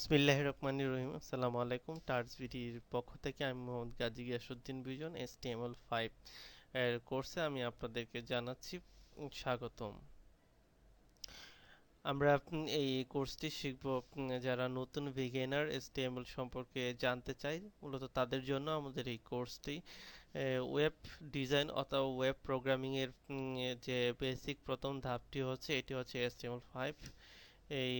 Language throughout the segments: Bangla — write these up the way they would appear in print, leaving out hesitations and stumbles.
বিসমিল্লাহির রহমানির রহিম। আসসালামু আলাইকুম। টার্স বিডির পক্ষ থেকে আমি মোহাম্মদ গাজী গিয়াসউদ্দিন বিজন HTML5 এর কোর্সে আমি আপনাদেরকে জানাচ্ছি স্বাগতম। আমরা এই কোর্সটি শিখব যারা নতুন বিগিনার HTML সম্পর্কে জানতে চাই, মূলত তাদের জন্য আমাদের এই কোর্সটি। ওয়েব ডিজাইন অথবা ওয়েব প্রোগ্রামিং এর যে বেসিক প্রথম ধাপটি হচ্ছে এটি হচ্ছে HTML5। এই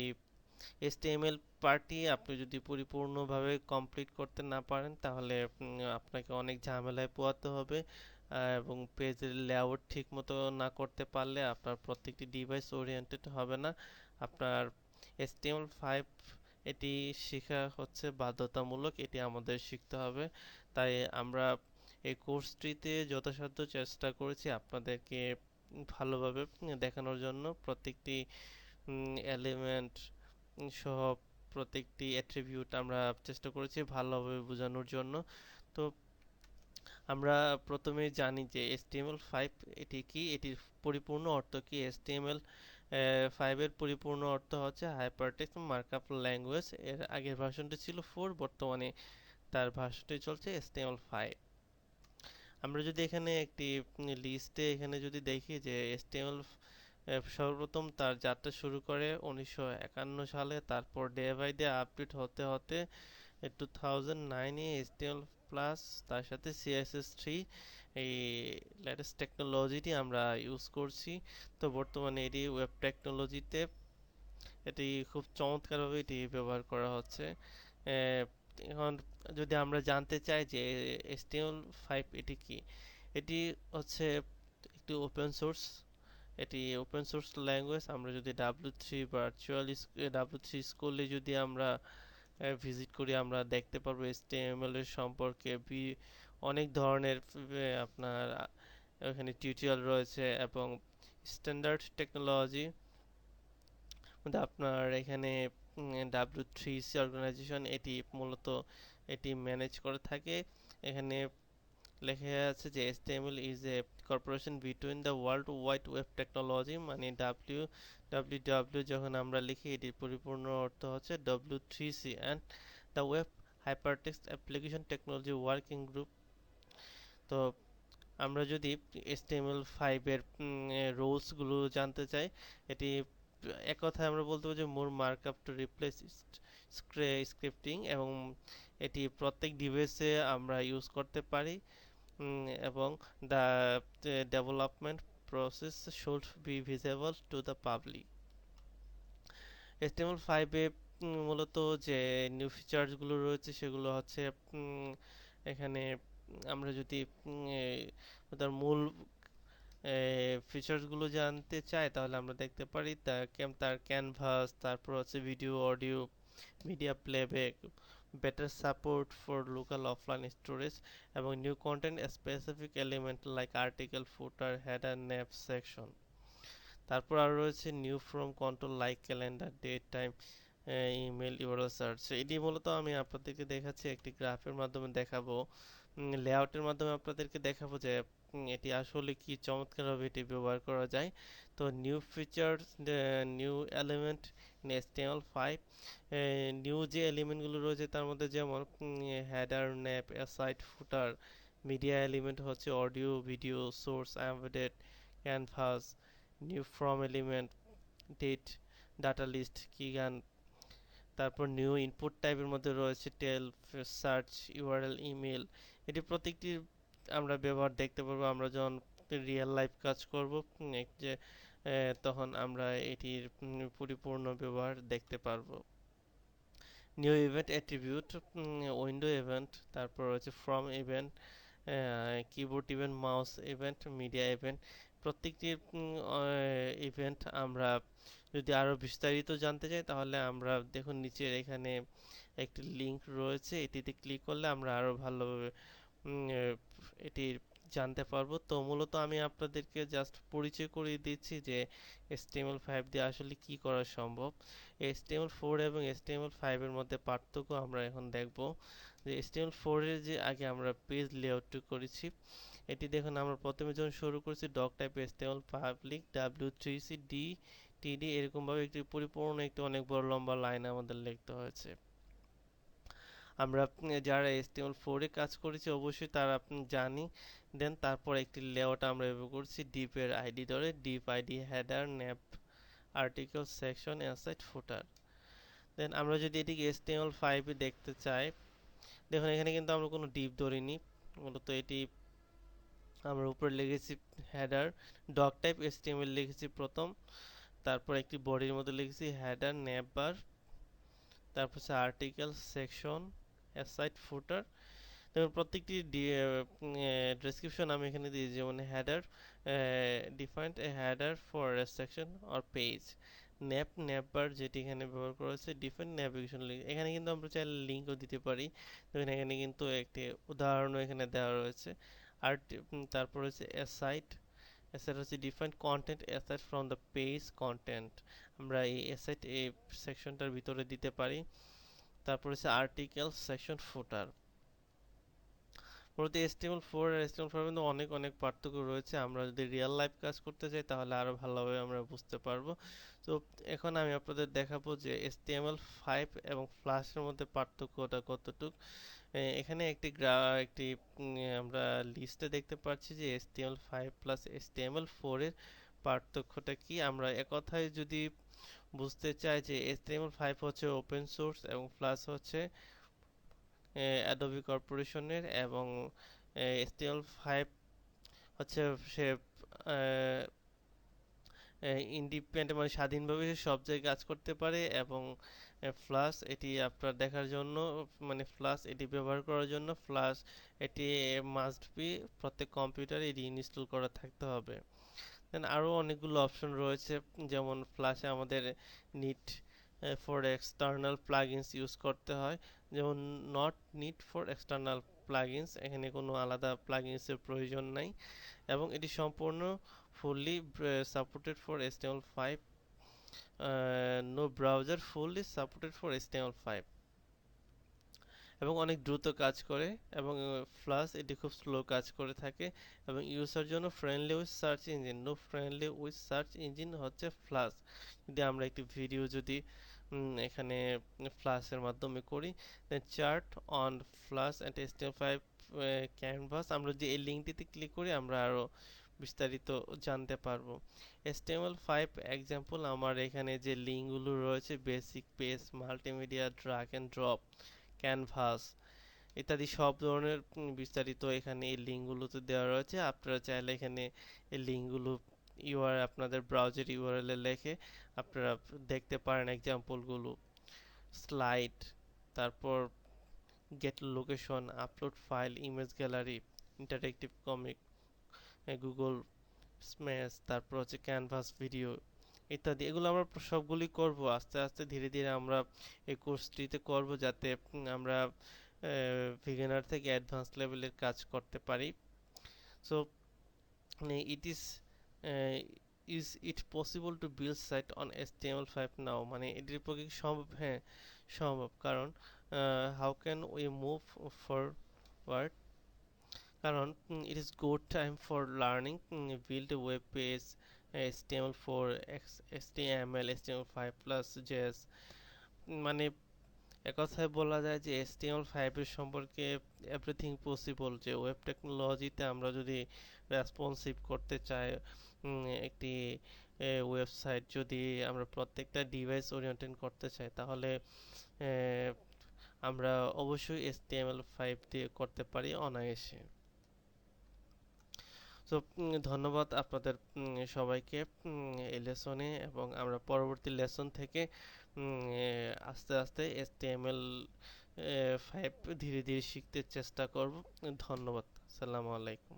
HTML পার্টটি আপনি যদি পরিপূর্ণভাবে কমপ্লিট করতে না পারেন তাহলে আপনাকে অনেক ঝামেলায় পোহাতে হবে, এবং পেজের লেআউট ঠিক মতো না করতে পারলে আপনার প্রত্যেকটি ডিভাইস ওরিয়েন্টেড হবে না। আপনার HTML5 এটি শেখা হচ্ছে বাধ্যতামূলক, এটি আমাদের শিখতে হবে। তাই আমরা এই কোর্সটিতে যথাসাধ্য চেষ্টা করেছি আপনাদেরকে ভালোভাবে দেখানোর জন্য। প্রত্যেকটি এলিমেন্ট সহ প্রত্যেকটি অ্যাট্রিবিউট আমরা চেষ্টা করেছি ভালোভাবে বোঝানোর জন্য। তো আমরা প্রথমে জানি যে HTML5 এটি কি, এটির পরিপূর্ণ অর্থ কি। HTML5 এর পরিপূর্ণ অর্থ হচ্ছে হাইপারটেক্সট মার্কআপ ল্যাঙ্গুয়েজ। এর আগের ভার্সনটি ছিল 4, বর্তমানে তার ভার্সনটি চলছে HTML5। আমরা যদি এখানে একটি লিস্টে এখানে যদি দেখি যে HTML সর্বপ্রথম তার যাত্রা শুরু করে 1951 সালে, তারপর ডে বাই ডে আপডেট হতে হতে 2009-এ HTML প্লাস তার সাথে CSS3 এই লেটেস্ট টেকনোলজিটি আমরা ইউজ করছি। তো বর্তমানে এটি ওয়েব টেকনোলজিতে এটি খুব চমৎকারভাবে এটি ব্যবহার করা হচ্ছে। এখন যদি আমরা জানতে চাই যে HTML5 এটি কি, এটি হচ্ছে একটি ওপেন সোর্স ল্যাঙ্গুয়েজ। আমরা যদি ডাব্লিউ থ্রি স্কুলে যদি আমরা ভিজিট করি আমরা দেখতে পারবো HTML এর সম্পর্কে অনেক ধরনের আপনার এখানে টিউটোরিয়াল রয়েছে, এবং স্ট্যান্ডার্ড টেকনোলজি আপনার এখানে W3C অর্গানাইজেশন এটি মূলত এটি ম্যানেজ করে থাকে। এখানে লেখা আছে যে HTML is a corporation between the world wide web technology, মানে WWW যখন আমরা লিখি এটির পরিপূর্ণ অর্থ হচ্ছে W3C and the web hypertext application technology working group. তো আমরা যদি HTML5 এর রুলসগুলো জানতে চাই, এটি এক কথায় আমরা বলতে পারি যে মোর মার্কআপ টু রিপ্লেস স্ক্রিপ্টিং, এবং এটি প্রত্যেক ডিভাইসে আমরা ইউজ করতে পারি, এবং the development process should be visible to the public. HTML5 এ মূলত যে নিউ ফিচার্সগুলো রয়েছে সেগুলো হচ্ছে এখানে আমরা যদি তার মূল ফিচার্সগুলো জানতে চাই তাহলে আমরা দেখতে পারি তার ক্যানভাস, তারপর হচ্ছে video audio media playback, better support for local offline storage, এবং new content specific element like article, footer, header, nav section. তারপর আরও রয়েছে new form control like calendar, date, time, email, URL search. এটি মূলত আমি আপনাদেরকে দেখাচ্ছি একটি গ্রাফের মাধ্যমে দেখাবো, লেআউটের মাধ্যমে আপনাদেরকে দেখাবো যে এটি আসলে কি চমৎকারভাবে এটি ব্যবহার করা যায়। তো new features, new element in HTML5, new যে এলিমেন্টগুলো রয়েছে তার মধ্যে যেমন header, nav, aside, footer. Media element হচ্ছে audio, video, source, embedded, canvas. New form element, date, datalist, keygen. তারপর নিউ ইনপুট টাইপের মধ্যে রয়েছে টেল, সার্চ, ইউআরএল, ইমেল। এটি প্রত্যেকটির আমরা ব্যবহার দেখতে পারবো আমরা যখন রিয়েল লাইফ কাজ করব, যে তখন আমরা এটির পরিপূর্ণ ব্যবহার দেখতে পারবো। New event attribute, window event, তারপর রয়েছে from event, keyboard event, mouse event, media event. প্রত্যেকটির ইভেন্ট আমরা যদি আরও বিস্তারিত জানতে চাই তাহলে আমরা দেখুন নিচের এখানে একটি লিংক রয়েছে, এটিতে ক্লিক করলে আমরা আরও ভালোভাবে এটির জানতে পারবো। তো মূলত আমি আপনাদেরকে জাস্ট পরিচয় করিয়ে দিচ্ছি যে HTML5 দিয়ে আসলে কি করা সম্ভব। HTML4 এবং HTML5 এর মধ্যে পার্থক্য আমরা এখন দেখব। যে HTML4 এর যে আগে আমরা পেজ লেআউট করেছি, এটি দেখুন আমরা প্রথমে যখন শুরু করেছি doctype HTML public W3C D TD এরকম ভাবে একটি পরিপূর্ণ একটি অনেক বড় লম্বা লাইন আমাদের লিখতে হয়েছে। আমরা যারা HTML4 এ কাজ করেছি অবশ্যই তারা আপনি জানি। দেন তারপর একটি লেআউট আমরা ব্যবহার করছি ডিপ এর আইডি ধরে, div ID header nav article section aside footer. Then আমরা যদি এটিকে HTML5 এ দেখতে চাই, দেখুন এখানে কিন্তু আমরা কোনো ডিপ ধরিনি, মূলত এটি আমরা উপরে লিখেছি হেডার ডক টাইপ HTML লিখেছি প্রথম, তারপর একটি বডির মধ্যে লিখেছি হেডার ন্যাপ বার, তারপর হচ্ছে আর্টিকেল সেকশন অ্যাসাইড ফুটার। দেখুন প্রত্যেকটি ডেসক্রিপশন আমি এখানে দিয়েছি, যেমন header defined a header for a section or page, nav bar যেটি এখানে ব্যবহার করা হয়েছে, ডিফাইন্ড ন্যাভিগেশন লিঙ্ক। এখানে কিন্তু আমরা চাইলে লিঙ্কও দিতে পারি, দেখুন এখানে কিন্তু একটি উদাহরণও এখানে দেওয়া রয়েছে। আর তারপর হচ্ছে অ্যাসাইড, অ্যাসাইড হচ্ছে defined content aside from the page content, আমরা এই অ্যাসাইড এই সেকশনটার ভিতরে দিতে পারি। তারপর হচ্ছে আর্টিকেল সেকশন ফুটার। মূলত HTML4 আর HTML5 কিন্তু অনেক অনেক পার্থক্য রয়েছে, আমরা যদি রিয়েল লাইফ কাজ করতে চাই তাহলে আরো ভালোভাবে আমরা বুঝতে পারবো। তো এখন আমি আপনাদের দেখাবো যে HTML5 এবং ফ্ল্যাশের মধ্যে পার্থক্যটা কতটুক। এখানে একটি আমরা লিস্টে দেখতে পাচ্ছি যে HTML5 প্লাস HTML4 এর পার্থক্যটা কি। আমরা একথায় যদি বুঝতে চাই যে HTML5 হচ্ছে ওপেন সোর্স এবং ফ্ল্যাশ হচ্ছে অ্যাডোবি কর্পোরেশনের, এবং HTML5 হচ্ছে সে ইন্ডিপেন্ডেন্ট মানে স্বাধীনভাবে সব জায়গায় কাজ করতে পারে, এবং ফ্লাশ এটি আপনার দেখার জন্য মানে ফ্লাশ এটি ব্যবহার করার জন্য ফ্লাশ এটি মাস্ট বি প্রত্যেক কম্পিউটারে এটি ইনস্টল করা থাকতে হবে। দেন আরও অনেকগুলো অপশন রয়েছে, যেমন ফ্ল্যাশে আমাদের need for external plugins use করতে হয়, যেমন not need for external plugins, এখানে কোনো আলাদা প্লাগইনসের প্রয়োজন নাই, এবং এটি সম্পূর্ণ fully supported for HTML5, no browser fully supported for HTML5, এবং অনেক দ্রুত কাজ করে, এবং প্লাস এটি খুব স্লো কাজ করে থাকে, এবং ইউজার জন্য friendly with search engine, no friendly with search engine হচ্ছে ফ্লাশ। যদি আমরা একটি ভিডিও যদি এখানে ফ্লাশের মাধ্যমে করি, then chart on Flash and HTML5 canvas, আমরা যদি এই লিঙ্কটিতে ক্লিক করি আমরা আরো বিস্তারিত জানতে পারবো। HTML5 এক্সাম্পল, আমার এখানে যে লিঙ্কগুলো রয়েছে basic page, multimedia, drag and drop, canvas ইত্যাদি সব ধরনের বিস্তারিত এখানে এই লিঙ্কগুলোতে দেওয়া রয়েছে। আপনারা চাইলে এখানে এই লিঙ্কগুলো ইউআরএল আপনাদের ব্রাউজার ইউআরএল এ লিখে আপনারা দেখতে পারেন এক্সাম্পলগুলো। স্লাইড, তারপর get location, upload file, image gallery, interactive comic, Google smash, তারপর হচ্ছে ক্যানভাস ভিডিও ইত্যাদি, এগুলো আমরা সবগুলি করব আস্তে আস্তে ধীরে ধীরে আমরা এই কোর্সটিতে করব, যাতে আমরা বিগিনার থেকে অ্যাডভান্স লেভেলের কাজ করতে পারি। So it is it possible to build site on HTML5 now, মানে এটির পক্ষে কি সম্ভব? হ্যাঁ সম্ভব, কারণ how can we move forward, কারণ it is good time for learning, build web page, HTML4, HTML, HTML5 plus JS, মানে একথায় বলা যায় যে HTML5 এর সম্পর্কে এভরিথিং পসিবল, যে ওয়েব টেকনোলজিতে আমরা যদি রেসপন্সিভ করতে চাই, একটি ওয়েবসাইট যদি আমরা প্রত্যেকটা ডিভাইস ওরিয়েন্টেড করতে চাই, তাহলে আমরা অবশ্যই HTML5 দিয়ে করতে পারি অনায়াসে। তো ধন্যবাদ আপনাদের সবাইকে এই লেসনে, এবং আমরা পরবর্তী লেসন থেকে আস্তে আস্তে HTML5 ধীরে ধীরে শিখতে চেষ্টা করব। ধন্যবাদ। আসসালামু আলাইকুম।